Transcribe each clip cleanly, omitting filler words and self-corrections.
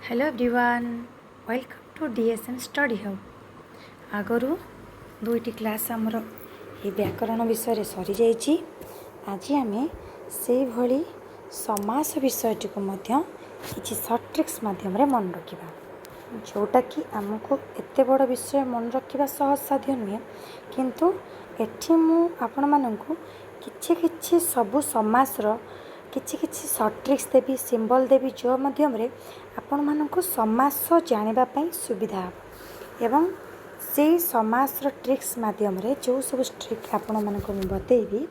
Hello everyone, welcome to DSN study hub. आगरू दुईटी class आमर ये व्याकरण विषय सरी जाइए। आज आम से भली समास विषयटी को किसी सर्ट ट्रिक्स माध्यम मन रखा, जोटा कि आमको एत बड़ विषय मन रखा सहज साध्य नुहे, किंतु एठी मु आपण माननकु किछि सबु समासर किछि सर्ट ट्रिक्स देवी, सिंबल देवी, जो माध्यम रे आपण माननकु समास जानिबा पई सुविधा हो एवं से समासर ट्रिक्स माध्यम रे जो सब ट्रिक आपण माननकु मु बतेइबी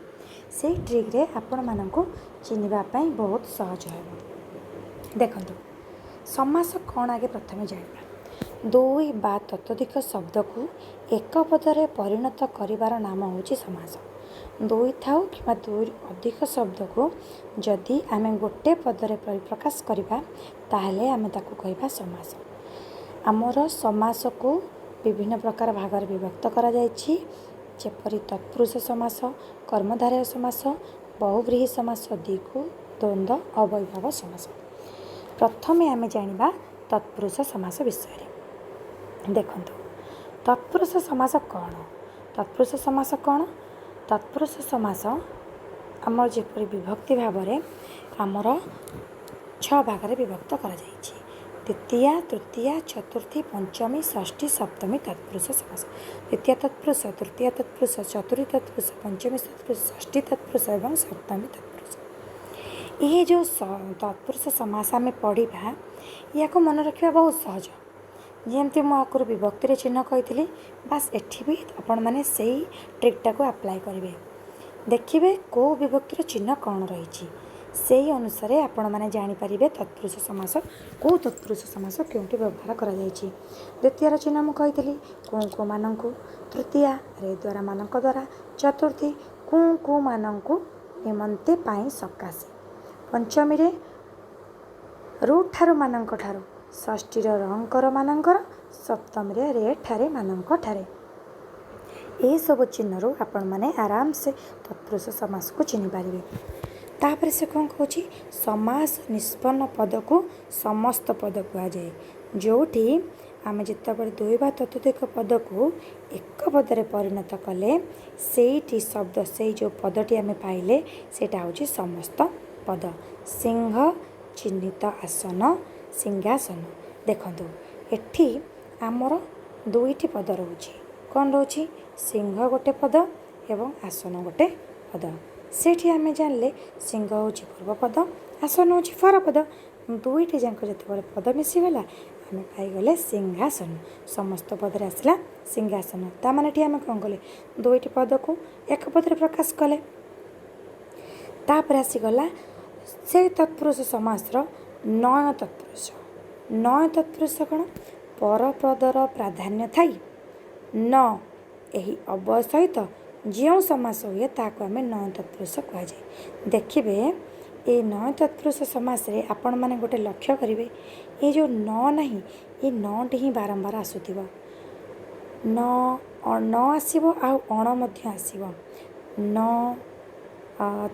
से ट्रिक रे आपण माननकु चिनिबा पई बहुत सहज हो। देखंतु समास कौन आगे प्रथमे जानिबा। दुई बा ततोधिक शब्द को एक पदरे परिणत करिवार नाम होची समास। दुई थाउ कि दुई अधिक शब्द को जदि आमे गोटे पदरे परिप्रकाश करिबा ताहले आमे ताकू कहबा समास। आमर समास को विभिन्न प्रकार भाग विभक्त करा जायछि, जेपरि तत्पुरुष समास, कर्मधारय समास, बहुव्रीहि समास, द्विगु, द्वंद्व, अवयभाव समास। प्रथमे आमे जानिबा तत्पुरुष समास विषय। देखंतु तत्पुरुष समास कौन? तत्पुरुष समास कौन? तत्पुरुष समास आमर जेपरि विभक्ति भाव में आमर 6 भाग विभक्त करा जायछि। तृतीया, तृतीया, चतुर्थी, पंचमी, षष्ठी, सप्तमी तत्पुरुष समास। तृतीय तत्पुरुष, तृतीय तत्पुरुष, चतुर्थी तत्पुरुष, पंचमी तत्पुरुष, षष्ठी तत्पुरुष एवं सप्तमी तत्पुरुष। ये जो तत्पुरुष समास आम पढ़ा या मन रखा बहुत सहज। जमती मुझे विभक्ति चिन्ह कही, बास एठी भी आपण मैंने से ट्रिकटा को अप्लाई करेंगे। देखिए कौ विभक्तिर चिन्ह कौन रही, से अनुसार आपण मैंने जानीपर तत्पुरुष समास कौ तत्पुरुष समास क्योंकि व्यवहार करा जायछि। द्वितीय चिन्ह मुझे कही कौ कौ मानू, तृतीया रे द्वारा मानक द्वारा, चतुर्थी कौ कौ मानू निमंते पाई सकाशे, पंचमी रे रू ठारू मानक ठारू, षष्ठी रंकर मानकर, सप्तमी रे रे ठारे मानक ठारे। ये सब चिन्ह आपण मैंने आराम से तत्पुरुष समास को चिन्ह पारे। तापर से कौन कौन समास निष्पन्न पद को समस्त पद कहुए, जोठी आम जिते दुई बा ततोधिक पद को एक पदरे परिणत कले से शब्द से जो पदटी आम पाइले सेटा होची समस्त पद। सिंह चिन्हित आसन, सिंहासन। देखंतु एठी आमर दुईटी पद रोची, कौन रोची? सिंह गोटे पद एवं आसन गोटे पद। सेठी आमे जानले सिंह होची पूर्व पद, आसन होची पर पद। दुईटी जाक जो पद मिसीगला आमे पाईगले सिंहासन। समस्त पदरे आसला सिंहासन। ता माने आमे कौन कले दुईटी पद को एक पदरे प्रकाश कले। तापर आसीगला से तत्पुरुष समासर नय तत्पुरुष। नय तत्पुरुष कौन? परपदर प्राधान्य थाई न यही अव्यय सहित जो समास हुए ताको आमे नय तत्पुरुष कहुए। देखिए ये नय तत्पुरुष समास रे आपण माने गोटे लक्ष्य करेंगे, ये जो न नहीं ये नटी ही बारंबार आसुथिबो। न आसीबो आ अण मध्य आसीबो। न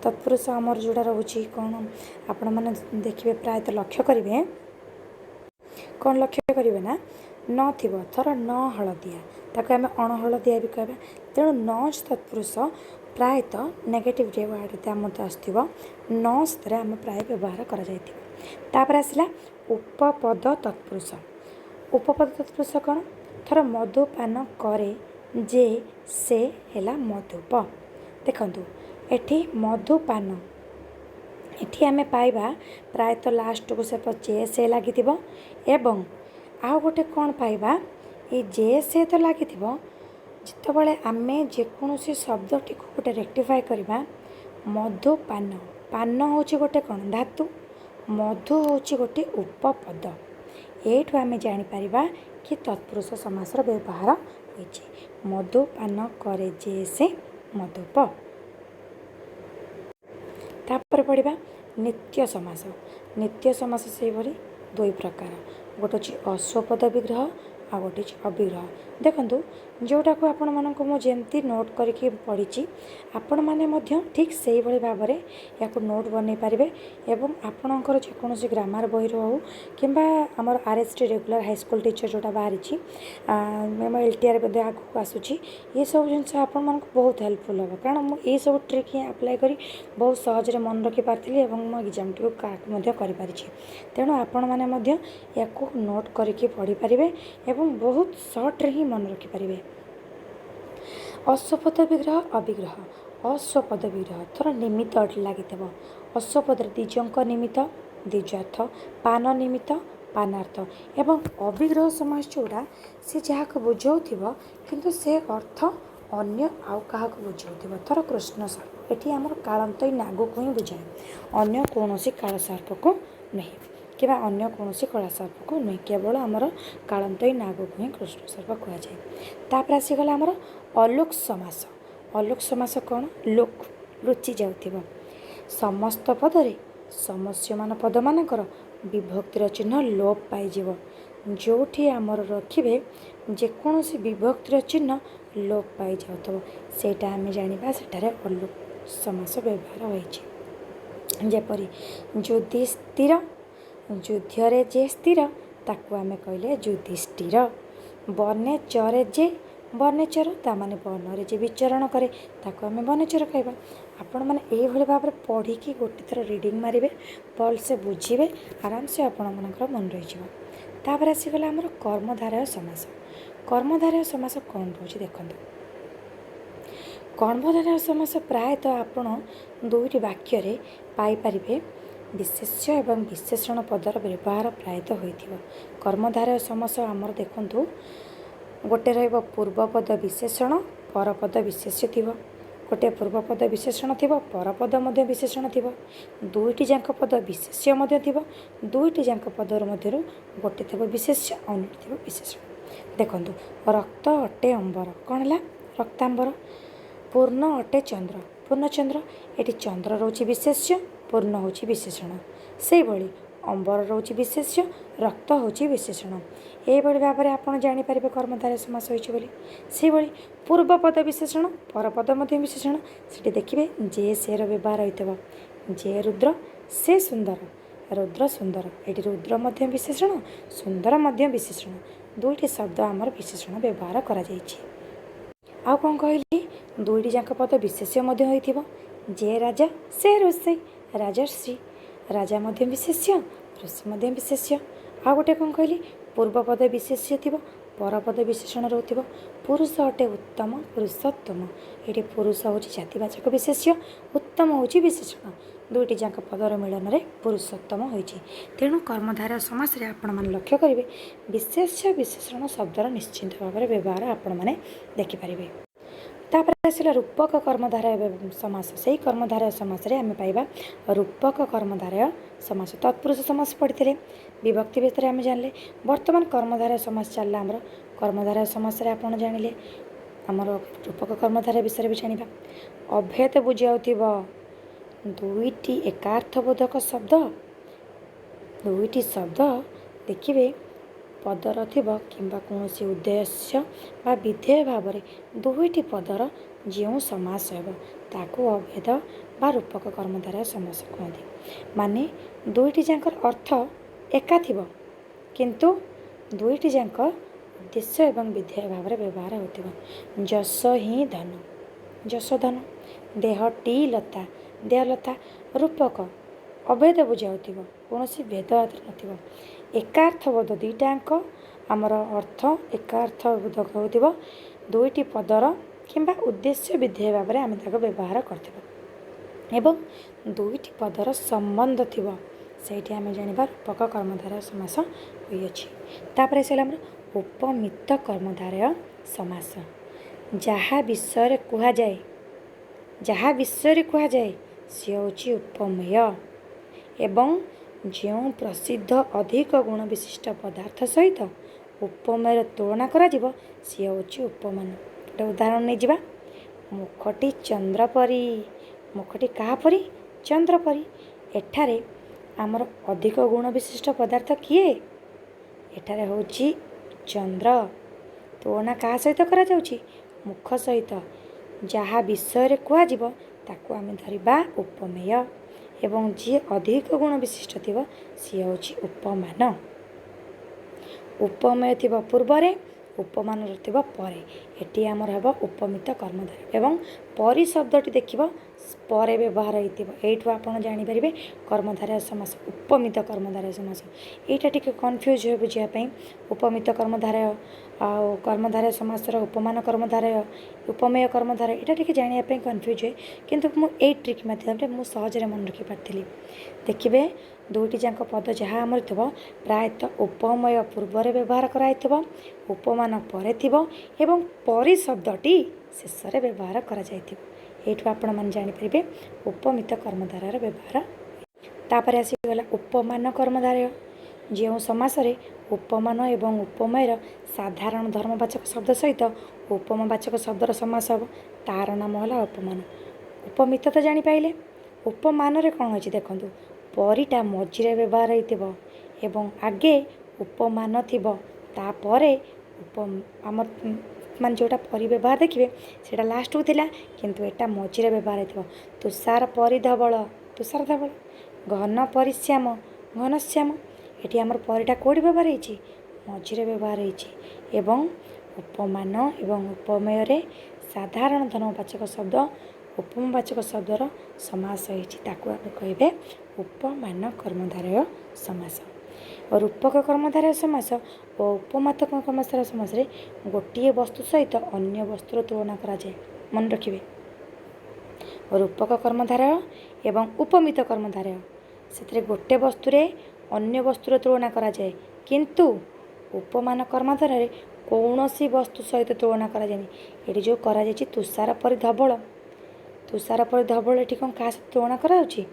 तत्पुरुष आमर जोड़ा रोचे कौन आपण मैंने देखिए प्रायतः लक्ष्य करेंगे, कौन लक्ष्य करेंगे ना न थी थर न हलदिया ताको आम अण हलदिया भी कहबा। तेणु न तत्पुरुष प्रायतः नेगेटिव वार्ड आम आसो न सतरे आम प्राय व्यवहार कर आसला उपपद तत्पुरुष। उपपद तत्पुरुष कौन? थर मधुपान करे जे से हैला मधुप। देखंतु एठी मधुपान एठी आमे पाइबा प्रायतः लास्ट को से से लगी एवं आउ गोटे कौन पाइबा ये जे से तो लगी जितेबाला आमे जेकोसी शब्दटी को गोटे रेक्टिफाई करवा। मधुपान, पान होची गोटे कौन धातु, मधु होची गोटे उपपद। एठू आमे जानीपर कि तत्पुरुष समासर व्यवहार होइछि। मधुपान करे जे से मधुप। तापर पढ़ा नित्य समास। नित्य समास से भली दुई प्रकार, गोटे अच्छी अश्वपद विग्रह आ गोटे अविग्रह। देखंतु जोटाको आपण मानक मु जेमती नोट करके पढ़ी आपण माने मध्य ठीक से भली भाव में या नोट बनै पारे एवं आपणकर जेकोसी ग्रामर बही हो कि आमर RST regular high school teacher जोटा बाहरी LTR आगू आसूँ ये सब जिन आपण मानक बहुत हेल्पफुल हम कारण मुझे सब ट्रिक ही अप्लाई करी बहुत सहज मन रखी पारी और मो एग्जाम टी करें तेणु आपण मैंने या नोट करके पढ़ी पारे एवं बहुत सर्ट्रे ही मन रखिपारे। अश्वपद विग्रह अविग्रह अश्वपद विग्रह थोड़ा निमित्त लगी अश्वपद द्विजंक निमित्त द्विजार्थ पान निमित्त पानार्थ एवं अविग्रह समास जोड़ा से जहाँ बुझाऊ किंतु से अर्थ अन्य आउ क्या बुझाऊ थर कृष्ण सर्प ये आमर कालंतई नाग को ही बुझाए अन्य कौन काल सर्प को नहीं कि अन्य कौन कला सर्प को नहीं केवल आमर कालंतई नाग को ही कृष्ण सर्प कहुए। तापर आसीगला आमर अलोक समास। अलोक समास कौन लोक रुचि जाउथिबो समस्त पदरे समस्यमान पद मानकर विभक्तिर चिन्ह लोप पाइजिवो जोठी आमर रखिबे जेकोसी विभक्तिर चिन्ह लोप पाई जाउथबो सेटा आमे जानिबा सेटारे अलोक समास व्यवहार होइछि। जेपरि युधिष्ठिर युद्धरे जे स्थिर ताकू आमे कहले युधिष्ठिर बने चरे जे वनेचर ताने वनरे जे विचरण करे ताकू आमे वनेचर कहबा। आपण मैंने ये भाव में पढ़ी गोटे थर रीडिंग मारे भल से बुझे आराम से आपण मनकर मन रही। तापर आसीगला आमर कर्मधारय समास। कर्मधारय समास कौन रोच देखो कर्मधारय समास प्रायतः आपण दुईटी वाक्य पाइपर विशेष्य एवं विशेषण पदर व्यवहार प्रायतः होइथिबो। कर्मधारय समास आमर देखंतु गोटे रहिबो पूर्वपद विशेषण परपद विशेष्य थिबो गोटे पूर्वपद विशेषण थिबो परपद मध्य विशेषण थिबो दुईटी जांक पद विशेष्य मध्य थिबो दुईटी जांक पदर मध्यरु गोटे थिबो विशेष्य अन्य थिबो विशेषण। देखंतु रक्त अटे अंबर कौन है रक्तांबर पूर्ण अटे चंद्र पूर्णचंद्र ये चंद्र रोचे विशेष्य पूर्ण होची विशेषण से भली अंबर रोचे विशेष्य रक्त होची विशेषण ये भाव में आप जापर कर्मधारय समास होली से भली पूर्वपद विशेषण परपद मध्य विशेषण से देखिए जे सेर व्यवहार होता जे रुद्र से सुंदर रुद्र सुंदर ये रुद्र मध्य विशेषण सुंदर मध्य विशेषण दुईटी शब्द आमर विशेषण व्यवहार करा आउ कौन कहली दुईटी जाक पद विशेष्य मध्य होइथिबो जे राजा से ऋषि राजर्षि राजा मध्य विशेष्य ऋषि मध्य विशेष्य आ गोटे कौन कहली पूर्वपद विशेष्य थिबो परपद विशेषण रोथिबो पुरुष अटे उत्तम पुरुषोत्तम ये पुरुष हूँ जातिवाचक विशेष्य उत्तम हूँ विशेषण दुईटी जाक पदर मिलन में पुरुषोत्तम होइछि। तेणु कर्मधारय समास रे आपण माने लक्ष्य करिवे विशेष्य विशेषण शब्दर निश्चिंत भाव में व्यवहार आपण माने देखि पारिबे। तापर आसिला रूपक कर्मधारय समास से कर्मधारय समास रे आमे पाइबा रूपक कर्मधारय समास तत्पुरुष समास पढ़ी विभक्ति भितर आमे जानले वर्तमान कर्मधारय समास चलला आमर कर्मधारय समास रे आपण जानिले आमर रूपक कर्मधारय विषय भी जानिबा अभेद बुझाउथिबो दुईटी एकार्थबोधक शब्द दुईटी शब्द देखिए पदर थिबो किंबा कौनसी उद्देश्य बा विधेय भाव में दुईटी पदर जो समास हेबो ताकू अभेद बा रूपक कर्मधारय समास कहते माने दुईटी जांकर अर्थ एका थिबो किंतु दुईटी जांक उद्देश्य एवं विधेय भाव में व्यवहार होतिबो जस ही धन जस धन देहटी लता देहलता रूपक अभेद बुझाउथिबो कौनसी भेद नथिबो एकार्थबोध दुईटाक आमर अर्थ एकार्थबोधक होतिबो दुईटी पदर किंबा उद्देश्य विधेय भाव में आम व्यवहार करथिबो एवं दुईटी पदर संबंध थिबो सेठी आम जानिबा रूपक कर्मधारय समास होइछि। तापर से उपमित कर्मधारय समास जहाँ विषय कह जाए जहाँ विषय कह जाए सी हूँ उपमेय एवं जो प्रसिद्ध अधिक गुण विशिष्ट पदार्थ सहित उपमेयर तुलना करा सी हूँ उपमान। गोटे उदाहरण नहीं जावा मुखटी चंद्रपरी मुखटी क्या परी चंद्रपरी एठारे आमर अधिक गुण विशिष्ट पदार्थ किए एठारे हूँ चंद्र। तुलना क्या सहित करा जाउछि? मुख सहित। जहाँ विषय कुहाଯିब ताकू आमे धरिबा उपमेय एवं जी अधिक गुण विशिष्ट थिबो सी होछि उपमान। उपमेय थिबो पूर्वरे, उपमान थिबो परे। एटी आमर हबो उपमित कर्मधारय एवं परि शब्दटी देखिबो परे व्यवहार होइतिबो। एठु आपण जानि परिबे कर्मधारय समास, उपमित कर्मधारय समास। एटा टिके कन्फ्यूज होय बुझिया पई। उपमित कर्मधारय आ कर्मधारय समासर उपमान कर्मधारय, उपमेय कर्मधारय एटा टिके जानिया पई कन्फ्यूज होय, किंतु मु ए ट्रिक माध्यमरे मु सहजरे मन रखि पारथिली। देखिबे दुईटी जाक पद जहाँ आमर थिबो प्रायतः उपमेय पूर्वरे व्यवहार कराइथिबो, उपमान परे थिबो एवं परि शब्दटी शेषरे व्यवहार करा जाइथिबो। एठु आपण मन जानि परिबे उपमित कर्मधारयर व्यवहार। तापर आसीगला उपमान कर्मधारय। जो समासरे उपमान एवं उपमेयर साधारण धर्मवाचक शब्द सहित उपमावाचक शब्दर समास हम तार नाम है उपमान। उपमित तो जानी पाइले। उपमान रे कौन अच्छी देखु परिटा मझीरे व्यवहार होइतिबो एवं आगे उपमान थिबो तापरे आम मान जोटा परि व्यवहार देखिए सेटा लास्ट को थिला, किंतु एटा मझीरे व्यवहार होइतिबो। तुषार परिधवल, तुषार धवल। घन परिश्याम, घनश्याम। एटी आमर परिटा कोडी व्यवहार होइछि? मझीरे व्यवहार होइछि। एवं उपमान एवं उपमेय रे साधारण धर्मवाचक शब्द उपमावाचक शब्दर समास होइछि, ताकू आमे कहबे उपमान कर्मधारय समास। और रूपक कर्मधारय समास और उपमात्मक कर्मधारय समास रे गोटिए वस्तु सहित अन्य वस्तुर तुलना करा जाए, मन रखिबे। रूपक कर्मधारय एवं उपमित कर्मधारय से गोटे वस्तु रे अन्य वस्तुर तुलना करा जाए, किंतु उपमान कर्मधारय कौन सी वस्तु सहित तुलना करा जाए। ये जो करा जाए तुषार परि धवल, तुषार परि धवल एठी कौन क्या सहित तुलना करा जाउछि?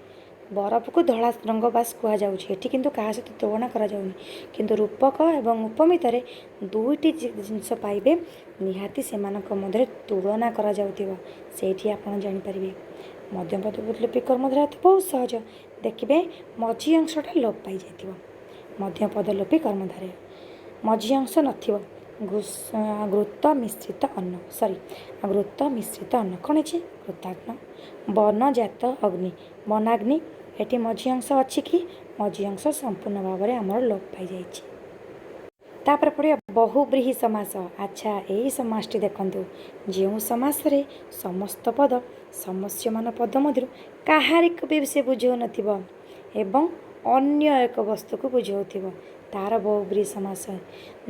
बरफ को धला रंग बास कह जाउछि, एठी किंतु क्या सहित तुलना करा जाउनि। किंतु रूपक एवं उपमित रे दुईटी जिनिस पाइबे निहाती सेमानक मध्य तुलना करा जाउतिबो, सेठी आपण जानि परिबे। मध्यम पद प्रतिलोपी कर्मधारय तो बहुत सहज। देखिए मझी अंशटा लोप पाई जाइतिबो, मध्यम पदलोपी कर्मधारय। मझी अंश नथिबो। घृत मिश्रित अन्न, सॉरी घृत मिश्रित अन्न कौन है? घृताग्न। वनजात अग्नि, वनाग्नि। एटी मझी अंश अच्छी कि? मझी अंश संपूर्ण भाव में आमर लोप पाई जाइछि। तापर पड़िया बहुब्रीहि समास। अच्छा यही समासटी देखंतु, जो समास रे समस्त पद समस्यमान पद मध्य काहारिक भी से बुझौ नथिबो एवं अन्य एक वस्तु को बुझाउथिबो तार बहुब्रीहि समास।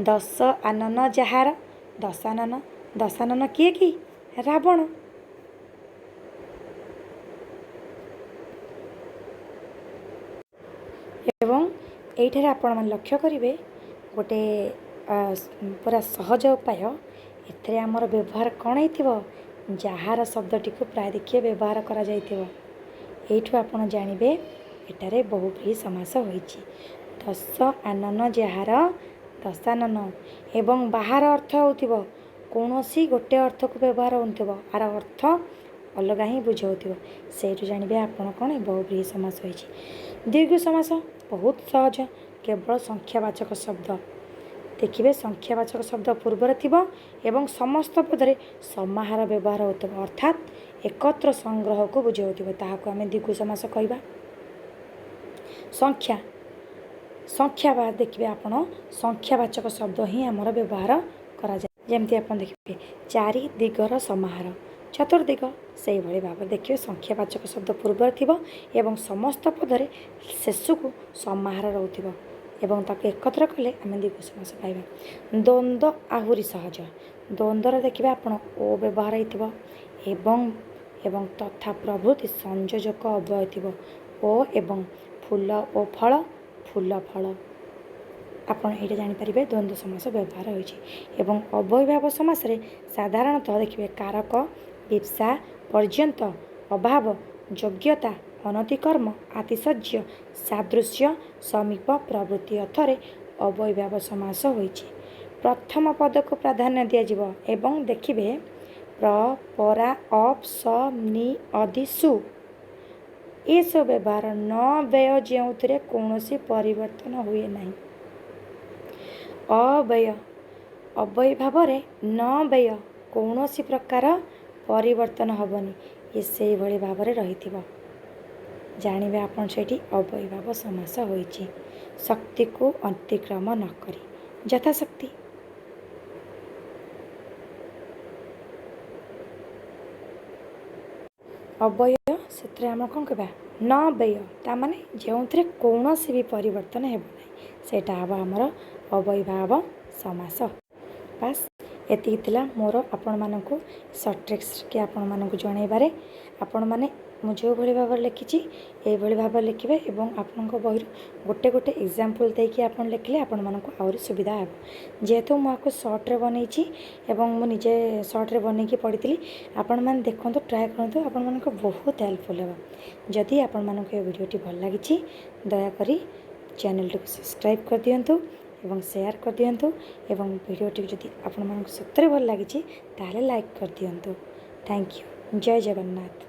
दश आनन जହାର, दशानन। दशानन किए कि? रावण। एवं एठारे आपण मन लक्ष्य करिवे गोटे पूरा सहज उपाय। एथिरे आमर व्यवहार कौन होइथिबो? जहार शब्दटी को प्राय देखिए व्यवहार करा जाइथिबो। एठु आपण जानिबे एटारे बहुब्रीहि समास होइछि। दश आनन जहार, दशानन। एवं बाहर अर्थ होइथिबो कौनसी गोटे अर्थ को व्यवहार होइथिबो, आर अर्थ अलग ही बुझाउथिबो, सेठु जानिबे आपण कौन बहुब्रीहि समास होइछि। दीर्घ समास बहुत सहज, केवल संख्यावाचक शब्द देखिए। संख्यावाचक शब्द पूर्वर थिबो एवं समस्त पदरे समाहार व्यवहार होइथिबो, अर्थात एकत्र संग्रह को बुझाउथिबो, ताहाको आमे दीर्घ समास कहबा। संख्या, संख्या बाद देखिए आपण संख्यावाचक शब्द ही आमर व्यवहार करा जाय। जेमति आपण देखिए चारि दिगर समाहार, चतुर्दिग। से भली भाव देखिए संख्यावाचक शब्द पूर्वर थिबो एवं समस्त पदरे शेष को समाहार रहउथिबो एवं ताके एकत्र कले आमे दीर्घ समास पाइबा। द्वंद्व आहुरी सहज। द्वंद्वर देखिए आपण ओ व्यवहार होइथिबो एवं एवं तथा प्रभृति संयोजक अव्यय थिबो। ओ एवं फूल ओ फल, फूल फल। आपण ये जानीपारे द्वंद्व समास व्यवहार होइछि। एवं अव्ययभाव समास रे साधारणतः देखिए कारक, विप्सा, पर्यंत, अभाव, योग्यता, अनतिकर्म, आतिशय्य, सादृश्य, समीप प्रभृति अर्थरे अव्ययभाव समास होइछि। प्रथम पद को प्राधान्य दिया एवं देखिए प्र, परा, अप, स, नि, अधि, सु ये सब व्यवहार न व्यय जो कौन परिवर्तन हुए नहीं। अव्यय अव्ययी भाव न व्यय कौन सी प्रकार परिवर्तन हेनी ये से भली भाव रही जानवे आपन से अव्ययी भाव समास होइछि शक्ति को अतिक्रम न करी यथाशक्ति। अव्यय से आम कौन कह न व्यय ताने जो कौन भी परिवर्तन हेब ना सेटा हम आमर अव्ययी भाव समास। बास एति मोर आपण मानकु सर्ट ट्रिक्स के आपण मानकु जनइबारे आपण माने मु जो भली भाव लिखी ये भली भाव लिखे एवं आपण बही गोटे गोटे एग्जाम्पल देकी आपण लिखले आपण मानकु आहुरी सुविधा हे जेहेतु मुझे सर्ट्रे बनई एवं मुझे सर्ट्रे बनईकी पढ़ी आपण मैंने देखो ट्राए करूँ आपण मानक बहुत हेल्पफुल है। जदि आपण मानक ये वीडियोटी भल लगी दयाकोरी चैनल टी सब्सक्राइब कर दियंतु एवं शेयर कर दियंतु एवं वीडियोटी जदि आपण मानक सत्तरे भल लगी ताले लाइक कर दियंतु। Thank you. जय जगन्नाथ।